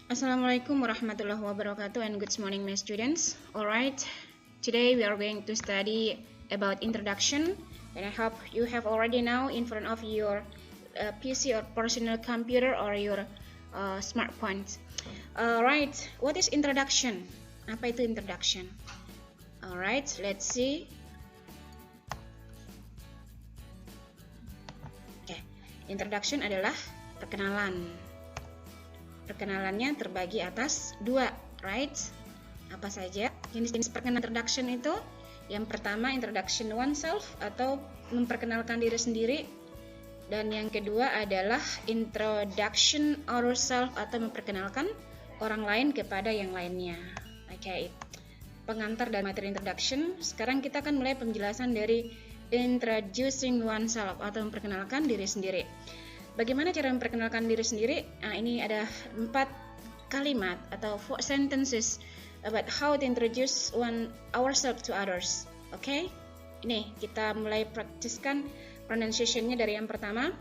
Assalamualaikum warahmatullahi wabarakatuh and good morning my students. Alright, today we are going to study about introduction and I hope you have already now in front of your PC or personal computer or your smartphone. Alright, what is introduction? Apa itu introduction? Alright, let's see. Introduction adalah perkenalan. Perkenalannya terbagi atas dua, right? Apa saja jenis-jenis perkenalan introduction itu? Yang pertama, introduction oneself atau memperkenalkan diri sendiri. Dan yang kedua adalah introduction ourselves atau memperkenalkan orang lain kepada yang lainnya. Oke, pengantar dan materi introduction. Sekarang kita akan mulai penjelasan dari introducing oneself atau memperkenalkan diri sendiri. Bagaimana cara memperkenalkan diri sendiri? Nah, ini ada 4 kalimat atau 4 sentences about how to introduce ourselves to others. Oke? Ini kita mulai praktiskan pronunciation-nya dari yang pertama.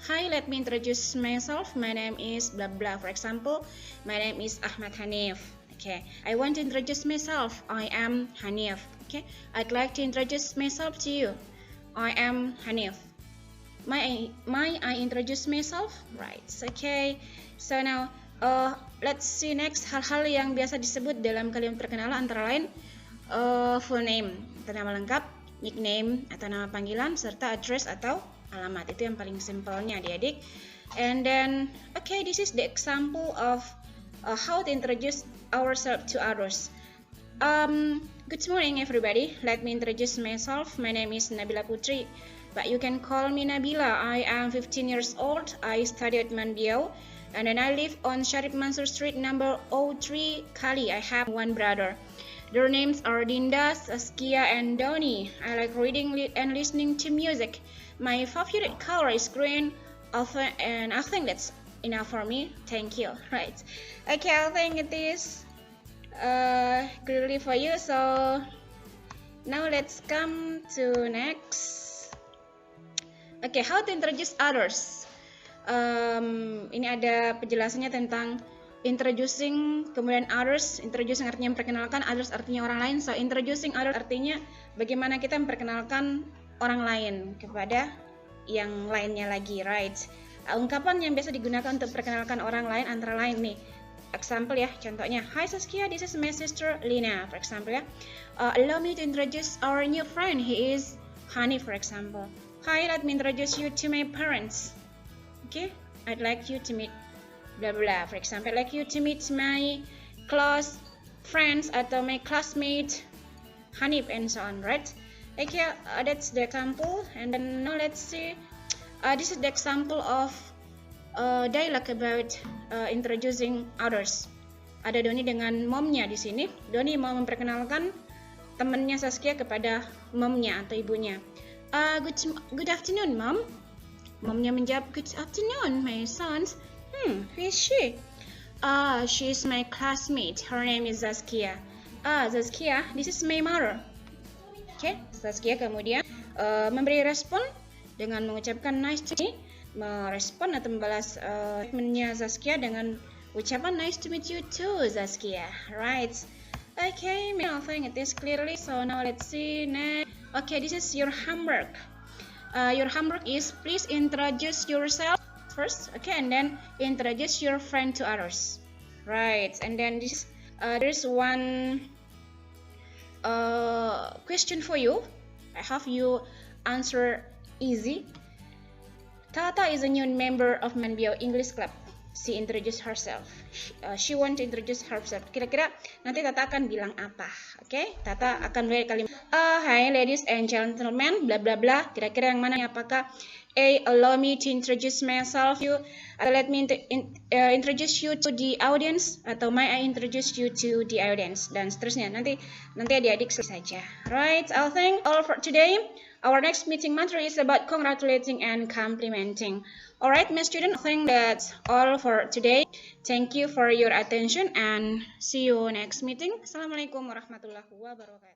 Hi, let me introduce myself. My name is blah blah. For example, my name is Ahmad Hanif. Okay, I want to introduce myself. I am Hanif. Okay, I'd like to introduce myself to you. I am Hanif. May I introduce myself? Right. Okay. So now, let's see next hal-hal yang biasa disebut dalam kalimat perkenalan antara lain full name atau nama lengkap, nickname atau nama panggilan, serta address atau alamat. Itu yang paling simpelnya, adik-adik. And then, okay, this is the example of how to introduce ourselves to others. Good morning everybody. Let me introduce myself. My name is Nabila Putri, but you can call me Nabila. I am 15 years old. I study at Manbiao, and then I live on Sharif Mansur Street number 03 Kali. I have one brother. Their names are Dinda, Saskia, and Doni. I like reading and listening to music. My favorite color is green, and I think that's enough for me. Thank you. Right. Okay, I think it is clearly for you. So now let's come to next. Okay, how to introduce others. Ini ada penjelasannya tentang introducing, kemudian others. Introducing artinya memperkenalkan, others artinya orang lain. So introducing others artinya bagaimana kita memperkenalkan orang lain kepada yang lainnya lagi, right? Ungkapan yang biasa digunakan untuk memperkenalkan orang lain antara lain nih. Example ya, contohnya, Hi Saskia, this is my sister Lina. For example ya, allow me to introduce our new friend. He is Hani, for example. Hi, let me introduce you to my parents. Okay, I'd like you to meet blah blah. For example, I'd like you to meet my close friends atau my classmate Hanif and so on, right? Okay, that's the example. And then now let's see. This is the example of dialogue about introducing others. Ada Doni dengan momnya di sini. Doni mau memperkenalkan temannya Saskia kepada momnya atau ibunya. Good afternoon, mom. Momnya menjawab, Good afternoon, my sons. Who is she? She's my classmate. Her name is Saskia. Saskia, this is my mother. Okay, Saskia kemudian memberi respon dengan mengucapkan nice to meet. Merespon atau membalas temannya Saskia dengan ucapan nice to meet you too, Saskia. Right. Okay, I think it is clearly. So now let's see next. Okay, this is your homework. Your homework is please introduce yourself first. Okay, and then introduce your friend to others. Right. And then this there's one question for you. I have you answer easy. Tata is a new member of Manbiao English Club. She introduced herself. She want to introduce herself. Kira-kira nanti Tata akan bilang apa? Oke, Tata akan mulai kalimat. Hi ladies and gentlemen, bla bla bla. Kira-kira yang mana? Apakah A, allow me to introduce myself you, atau let me introduce you to the audience, atau may I introduce you to the audience, dan seterusnya. Nanti adik-adik saja. Right, I think all for today. Our next meeting matter is about congratulating and complimenting. Alright, my student, I think that's all for today. Thank you for your attention and see you next meeting. Assalamualaikum warahmatullahi wabarakatuh.